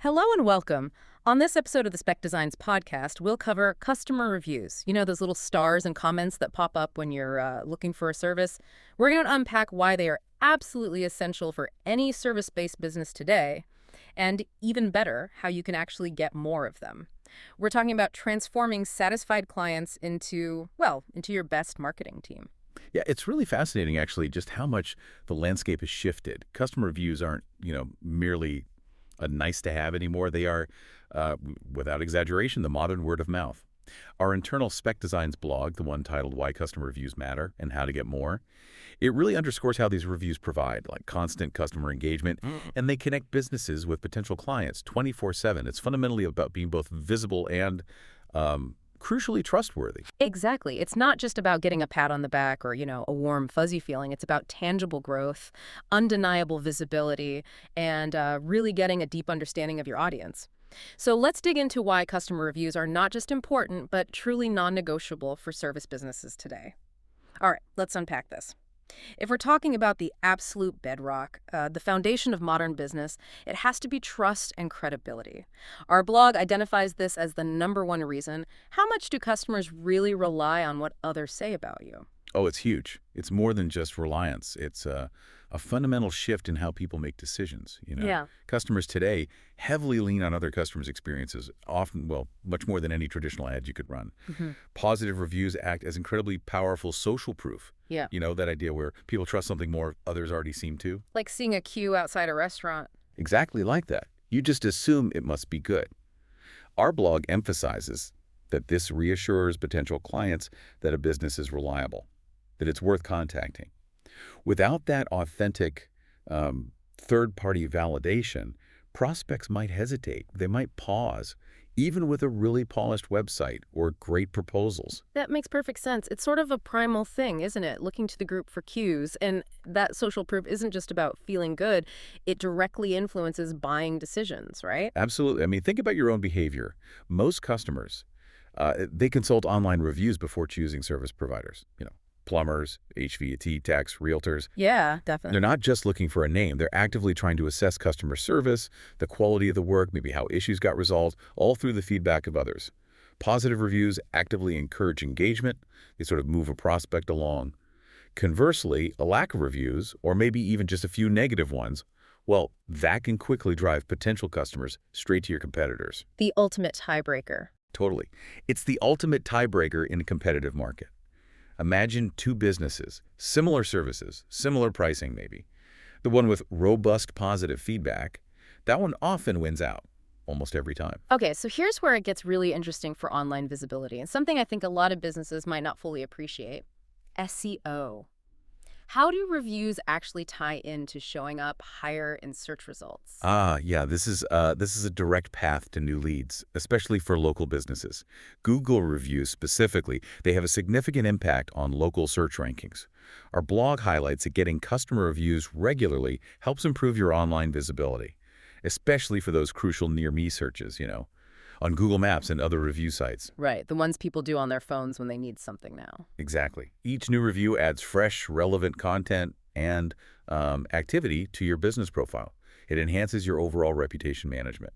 Hello and welcome. On this episode of the Speck Designs podcast, we'll cover customer reviews. You know, those little stars and comments that pop up when you're looking for a service. We're going to unpack why they are absolutely essential for any service-based business today, and even better, how you can actually get more of them. We're talking about transforming satisfied clients into your best marketing team. Yeah, it's really fascinating, actually, just how much the landscape has shifted. Customer reviews aren't, merely a nice to have anymore. They are, without exaggeration, the modern word of mouth. Our internal Speck Designs blog, the one titled Why Customer Reviews Matter and How to Get More, it really underscores how these reviews provide, like constant customer engagement, and they connect businesses with potential clients 24/7. It's fundamentally about being both visible and crucially trustworthy. Exactly. It's not just about getting a pat on the back or, a warm, fuzzy feeling. It's about tangible growth, undeniable visibility, and really getting a deep understanding of your audience. So let's dig into why customer reviews are not just important, but truly non-negotiable for service businesses today. All right, let's unpack this. If we're talking about the absolute bedrock, the foundation of modern business, it has to be trust and credibility. Our blog identifies this as the #1 reason. How much do customers really rely on what others say about you? Oh, it's huge. It's more than just reliance. It's a fundamental shift in how people make decisions. Yeah. Customers today heavily lean on other customers' experiences, often, well, much more than any traditional ad you could run. Hmm. Positive reviews act as incredibly powerful social proof. Yeah. That idea where people trust something more others already seem to. Like seeing a queue outside a restaurant. Exactly like that. You just assume it must be good. Our blog emphasizes that this reassures potential clients that a business is reliable, that it's worth contacting. Without that authentic third-party validation, prospects might hesitate. They might pause, even with a really polished website or great proposals. That makes perfect sense. It's sort of a primal thing, isn't it? Looking to the group for cues. And that social proof isn't just about feeling good. It directly influences buying decisions, right? Absolutely. I mean, think about your own behavior. Most customers, they consult online reviews before choosing service providers. Plumbers, HVAC techs, realtors. Yeah, They're definitely. not just looking for a name. They're actively trying to assess customer service, the quality of the work, maybe how issues got resolved, all through the feedback of others. Positive reviews actively encourage engagement. They sort of move a prospect along. Conversely, a lack of reviews, or maybe even just a few negative ones, well, that can quickly drive potential customers straight to your competitors. The ultimate tiebreaker. Totally. It's the ultimate tiebreaker in a competitive market. Imagine two businesses, similar services, similar pricing maybe. The one with robust positive feedback, that one often wins out, almost every time. Okay, so here's where it gets really interesting for online visibility, and something I think a lot of businesses might not fully appreciate. SEO. How do reviews actually tie into showing up higher in search results? Yeah, this is a direct path to new leads, especially for local businesses. Google reviews specifically, they have a significant impact on local search rankings. Our blog highlights that getting customer reviews regularly helps improve your online visibility, especially for those crucial near-me searches, on Google Maps and other review sites. Right, the ones people do on their phones when they need something now. Exactly. Each new review adds fresh, relevant content and activity to your business profile. It enhances your overall reputation management.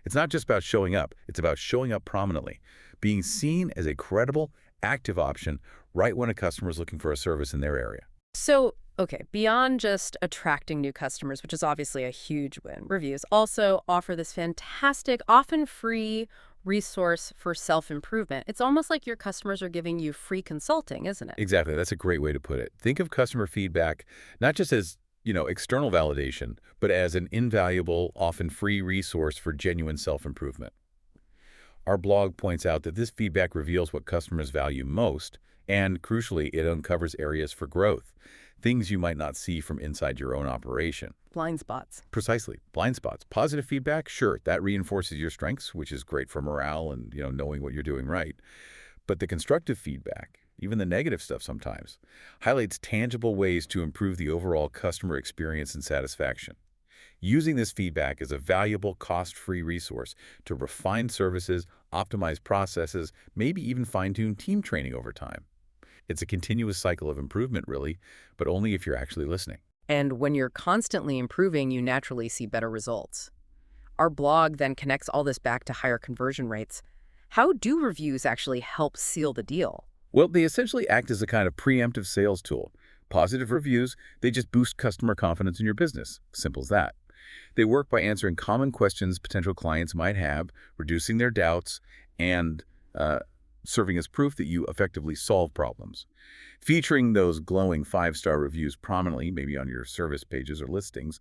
It's not just about showing up. It's about showing up prominently, being seen as a credible, active option right when a customer is looking for a service in their area. So, okay, beyond just attracting new customers, which is obviously a huge win, reviews also offer this fantastic, often free resource for self-improvement. It's almost like your customers are giving you free consulting, isn't it? Exactly. That's a great way to put it. Think of customer feedback not just as, external validation, but as an invaluable, often free resource for genuine self-improvement. Our blog points out that this feedback reveals what customers value most, and crucially, it uncovers areas for growth, things you might not see from inside your own operation. Blind spots. Precisely. Blind spots. Positive feedback, sure, that reinforces your strengths, which is great for morale and, knowing what you're doing right. But the constructive feedback, even the negative stuff sometimes, highlights tangible ways to improve the overall customer experience and satisfaction. Using this feedback is a valuable, cost-free resource to refine services, optimize processes, maybe even fine-tune team training over time. It's a continuous cycle of improvement, really, but only if you're actually listening. And when you're constantly improving, you naturally see better results. Our blog then connects all this back to higher conversion rates. How do reviews actually help seal the deal? Well, they essentially act as a kind of preemptive sales tool. Positive reviews, they just boost customer confidence in your business. Simple as that. They work by answering common questions potential clients might have, reducing their doubts, and serving as proof that you effectively solve problems. Featuring those glowing five-star reviews prominently, maybe on your service pages or listings,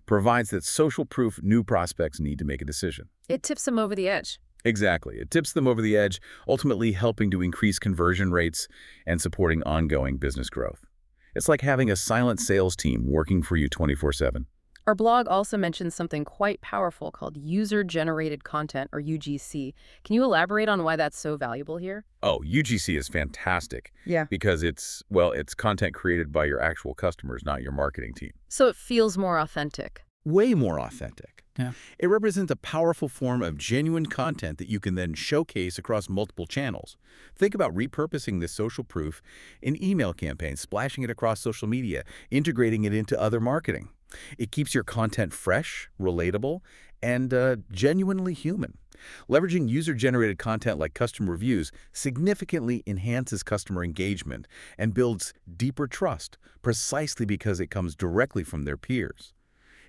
provides that social proof new prospects need to make a decision. It tips them over the edge. Exactly. It tips them over the edge, ultimately helping to increase conversion rates and supporting ongoing business growth. It's like having a silent sales team working for you 24/7. Our blog also mentions something quite powerful called user-generated content, or UGC. Can you elaborate on why that's so valuable here? Oh, UGC is fantastic Yeah. because it's content created by your actual customers, not your marketing team. So it feels more authentic. Way more authentic. Yeah. It represents a powerful form of genuine content that you can then showcase across multiple channels. Think about repurposing this social proof in email campaigns, splashing it across social media, integrating it into other marketing. It keeps your content fresh, relatable, and genuinely human. Leveraging user-generated content like custom reviews significantly enhances customer engagement and builds deeper trust precisely because it comes directly from their peers.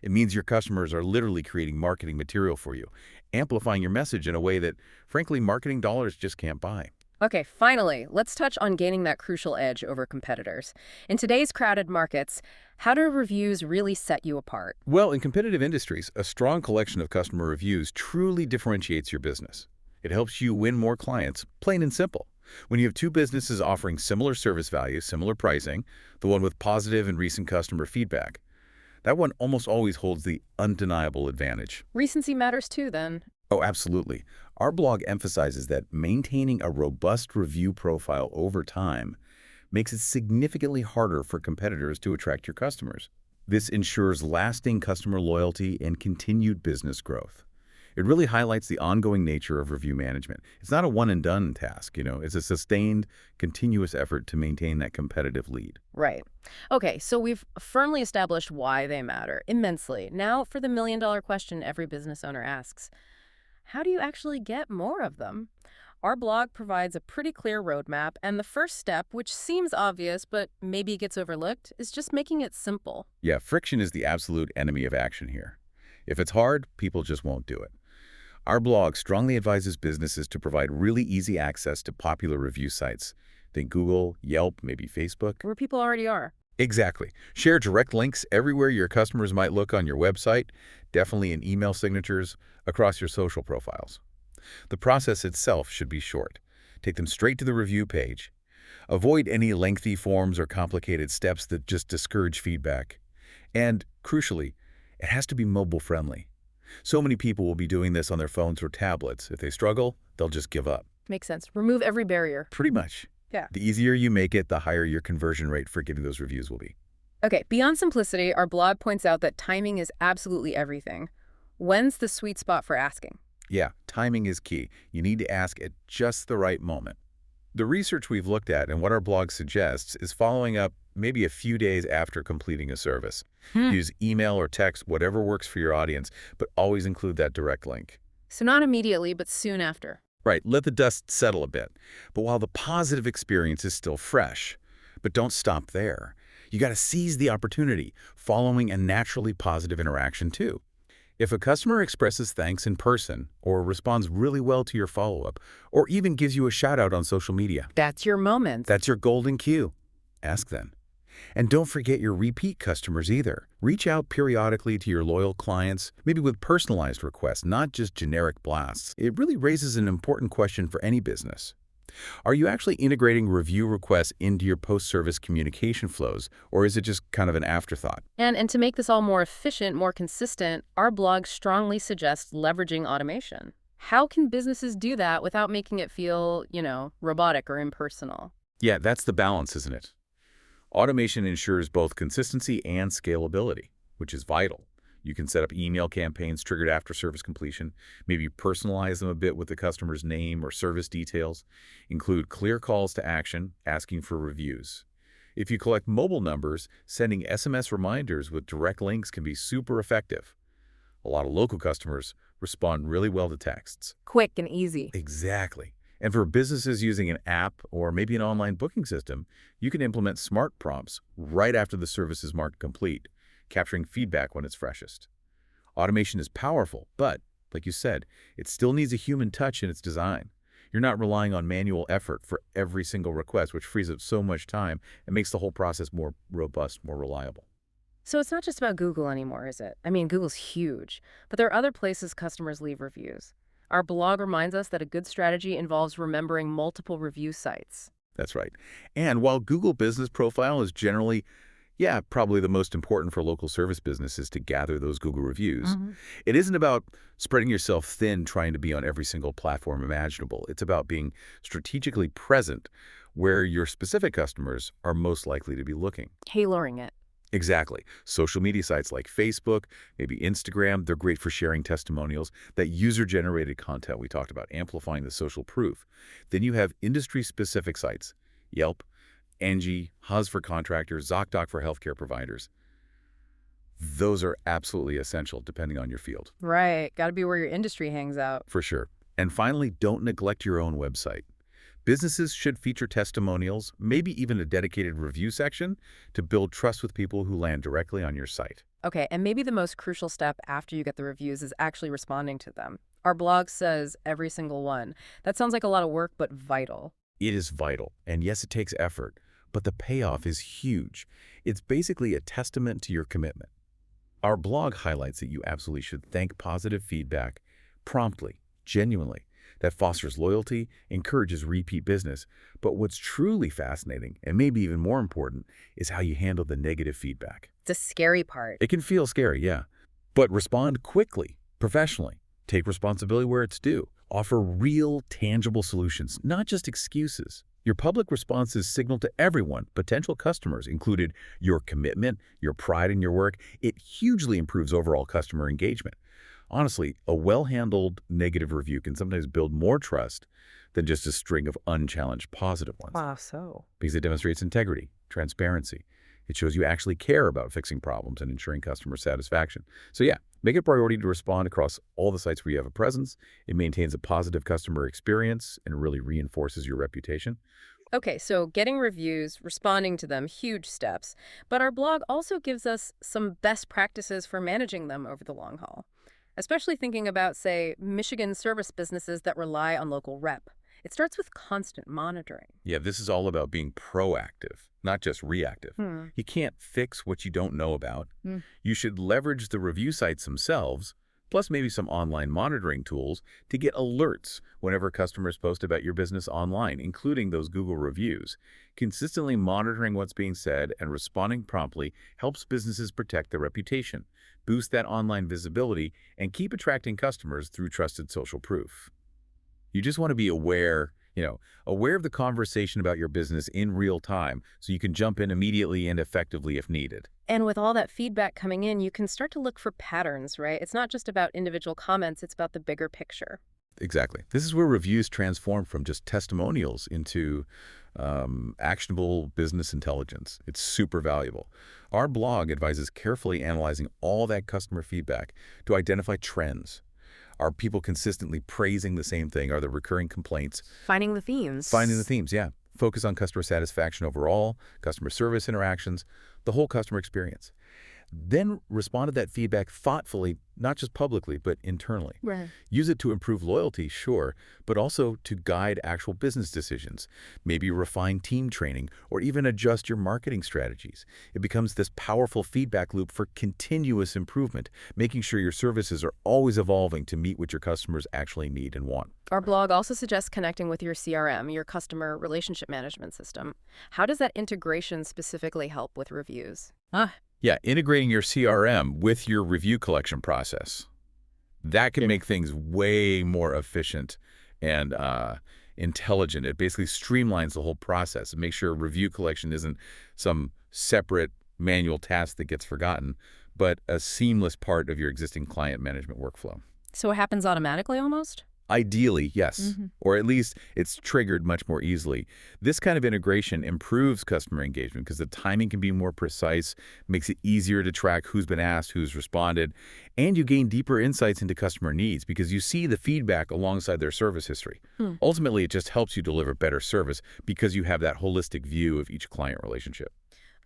It means your customers are literally creating marketing material for you, amplifying your message in a way that, frankly, marketing dollars just can't buy. Okay, finally, let's touch on gaining that crucial edge over competitors. In today's crowded markets, how do reviews really set you apart? Well, in competitive industries, a strong collection of customer reviews truly differentiates your business. It helps you win more clients, plain and simple. When you have two businesses offering similar service value, similar pricing, the one with positive and recent customer feedback, that one almost always holds the undeniable advantage. Recency matters too, then. Oh, absolutely. Our blog emphasizes that maintaining a robust review profile over time makes it significantly harder for competitors to attract your customers. This ensures lasting customer loyalty and continued business growth. It really highlights the ongoing nature of review management. It's not a one-and-done task, it's a sustained, continuous effort to maintain that competitive lead. Right. Okay, so we've firmly established why they matter immensely. Now for the million-dollar question every business owner asks. How do you actually get more of them? Our blog provides a pretty clear roadmap, and the first step, which seems obvious but maybe gets overlooked, is just making it simple. Yeah, friction is the absolute enemy of action here. If it's hard, people just won't do it. Our blog strongly advises businesses to provide really easy access to popular review sites. Think Google, Yelp, maybe Facebook. Where people already are. Exactly. Share direct links everywhere your customers might look on your website, definitely in email signatures, across your social profiles. The process itself should be short. Take them straight to the review page. Avoid any lengthy forms or complicated steps that just discourage feedback. And, crucially, it has to be mobile-friendly. So many people will be doing this on their phones or tablets. If they struggle, they'll just give up. Makes sense. Remove every barrier. Pretty much. Yeah. The easier you make it, the higher your conversion rate for getting those reviews will be. Okay, beyond simplicity, our blog points out that timing is absolutely everything. When's the sweet spot for asking? Yeah, timing is key. You need to ask at just the right moment. The research we've looked at and what our blog suggests is following up maybe a few days after completing a service. Use email or text, whatever works for your audience, but always include that direct link. So not immediately, but soon after. Right, let the dust settle a bit. But while the positive experience is still fresh, but don't stop there. You got to seize the opportunity, following a naturally positive interaction too. If a customer expresses thanks in person or responds really well to your follow-up or even gives you a shout-out on social media, That's your moment. that's your golden cue. Ask then. And don't forget your repeat customers either. Reach out periodically to your loyal clients, maybe with personalized requests, not just generic blasts. It really raises an important question for any business. Are you actually integrating review requests into your post-service communication flows, or is it just kind of an afterthought? And to make this all more efficient, more consistent, our blog strongly suggests leveraging automation. How can businesses do that without making it feel, robotic or impersonal? Yeah, that's the balance, isn't it? Automation ensures both consistency and scalability, which is vital. You can set up email campaigns triggered after service completion, maybe personalize them a bit with the customer's name or service details, include clear calls to action, asking for reviews. If you collect mobile numbers, sending SMS reminders with direct links can be super effective. A lot of local customers respond really well to texts. Quick and easy. Exactly. And for businesses using an app or maybe an online booking system, you can implement smart prompts right after the service is marked complete, capturing feedback when it's freshest. Automation is powerful, but, like you said, it still needs a human touch in its design. You're not relying on manual effort for every single request, which frees up so much time and makes the whole process more robust, more reliable. So it's not just about Google anymore, is it? I mean, Google's huge, but there are other places customers leave reviews. Our blog reminds us that a good strategy involves remembering multiple review sites. That's right. And while Google Business Profile is generally, yeah, probably the most important for local service businesses to gather those Google reviews, Hmm. it isn't about spreading yourself thin trying to be on every single platform imaginable. It's about being strategically present where your specific customers are most likely to be looking. Tailoring it. Exactly. Social media sites like Facebook, maybe Instagram, they're great for sharing testimonials, that user-generated content we talked about, amplifying the social proof. Then you have industry-specific sites, Yelp, Angie, Huz for contractors, ZocDoc for healthcare providers. Those are absolutely essential depending on your field, Right. Got to be where your industry hangs out. for sure. And finally, don't neglect your own website. Businesses should feature testimonials, maybe even a dedicated review section to build trust with people who land directly on your site. Okay, and maybe the most crucial step after you get the reviews is actually responding to them. Our blog says every single one. That sounds like a lot of work, but vital. It is vital, and yes, it takes effort, but the payoff is huge. It's basically a testament to your commitment. Our blog highlights that you absolutely should thank positive feedback promptly, genuinely. That fosters loyalty, encourages repeat business. But what's truly fascinating, and maybe even more important, is how you handle the negative feedback. The scary part. It can feel scary, yeah, but respond quickly, professionally. Take responsibility where it's due. Offer real, tangible solutions, not just excuses. Your public responses signal to everyone, potential customers, included your commitment, your pride in your work. It hugely improves overall customer engagement. Honestly, a well-handled negative review can sometimes build more trust than just a string of unchallenged positive ones, Wow, so. because it demonstrates integrity, transparency. It shows you actually care about fixing problems and ensuring customer satisfaction. So yeah, make it a priority to respond across all the sites where you have a presence. It maintains a positive customer experience and really reinforces your reputation. Okay, so getting reviews, responding to them, huge steps. But our blog also gives us some best practices for managing them over the long haul, especially thinking about, say, Michigan service businesses that rely on local rep. It starts with constant monitoring. Yeah, this is all about being proactive, not just reactive. Hmm. You can't fix what you don't know about. Hmm. You should leverage the review sites themselves, plus maybe some online monitoring tools to get alerts whenever customers post about your business online, including those Google reviews. Consistently monitoring what's being said and responding promptly helps businesses protect their reputation, boost that online visibility, and keep attracting customers through trusted social proof. You just want to be aware, aware of the conversation about your business in real time so you can jump in immediately and effectively if needed. And with all that feedback coming in, you can start to look for patterns, right? It's not just about individual comments, it's about the bigger picture. Exactly. This is where reviews transform from just testimonials into actionable business intelligence. It's super valuable. Our blog advises carefully analyzing all that customer feedback to identify trends. Are people consistently praising the same thing? Are there recurring complaints? Finding the themes. Finding the themes, yeah. Focus on customer satisfaction overall, customer service interactions, the whole customer experience. Then respond to that feedback thoughtfully, not just publicly, but internally. Right. Use it to improve loyalty, sure, but also to guide actual business decisions, maybe refine team training, or even adjust your marketing strategies. It becomes this powerful feedback loop for continuous improvement, making sure your services are always evolving to meet what your customers actually need and want. Our blog also suggests connecting with your CRM, your customer relationship management system. How does that integration specifically help with reviews? Yeah, integrating your CRM with your review collection process. That can make things way more efficient and intelligent. It basically streamlines the whole process and makes sure review collection isn't some separate manual task that gets forgotten, but a seamless part of your existing client management workflow. So it happens automatically almost? Ideally, yes. Hmm. Or at least it's triggered much more easily. This kind of integration improves customer engagement because the timing can be more precise, makes it easier to track who's been asked, who's responded, and you gain deeper insights into customer needs because you see the feedback alongside their service history. Hmm. Ultimately, it just helps you deliver better service because you have that holistic view of each client relationship.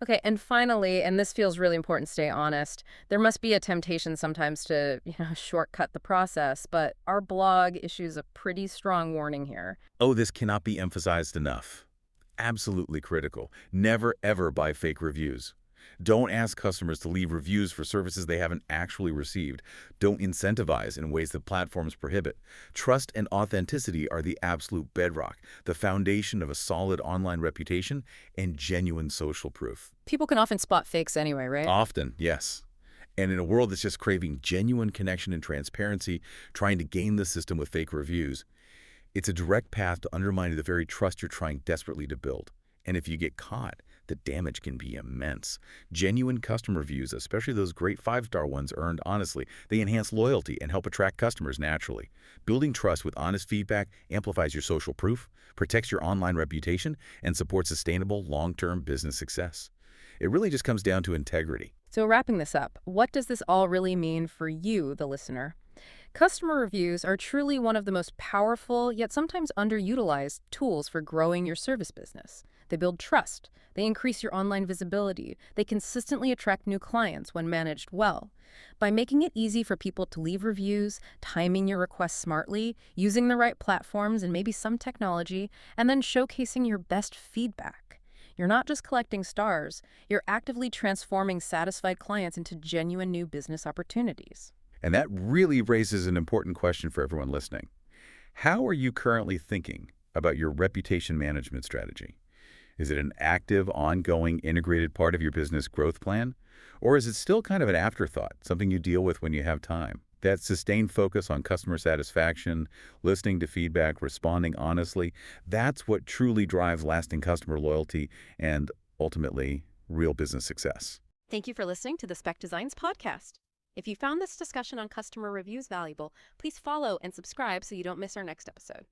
Okay, and finally, and this feels really important, stay honest. There must be a temptation sometimes to, shortcut the process, but our blog issues a pretty strong warning here. Oh, this cannot be emphasized enough. Absolutely critical. Never, ever buy fake reviews. Don't ask customers to leave reviews for services they haven't actually received. Don't incentivize in ways that platforms prohibit. Trust and authenticity are the absolute bedrock, the foundation of a solid online reputation and genuine social proof. People can often spot fakes anyway, right? Often, yes. And in a world that's just craving genuine connection and transparency, trying to game the system with fake reviews, it's a direct path to undermining the very trust you're trying desperately to build. And if you get caught, the damage can be immense. Genuine customer reviews, especially those great five-star ones earned honestly, they enhance loyalty and help attract customers naturally. Building trust with honest feedback amplifies your social proof, protects your online reputation, and supports sustainable, long-term business success. It really just comes down to integrity. So, wrapping this up, what does this all really mean for you, the listener? Customer reviews are truly one of the most powerful, yet sometimes underutilized, tools for growing your service business. They build trust, they increase your online visibility, they consistently attract new clients when managed well. By making it easy for people to leave reviews, timing your requests smartly, using the right platforms and maybe some technology, and then showcasing your best feedback. You're not just collecting stars, you're actively transforming satisfied clients into genuine new business opportunities. And that really raises an important question for everyone listening. How are you currently thinking about your reputation management strategy? Is it an active, ongoing, integrated part of your business growth plan? Or is it still kind of an afterthought, something you deal with when you have time? That sustained focus on customer satisfaction, listening to feedback, responding honestly, that's what truly drives lasting customer loyalty and, ultimately, real business success. Thank you for listening to the Speck Designs podcast. If you found this discussion on customer reviews valuable, please follow and subscribe so you don't miss our next episode.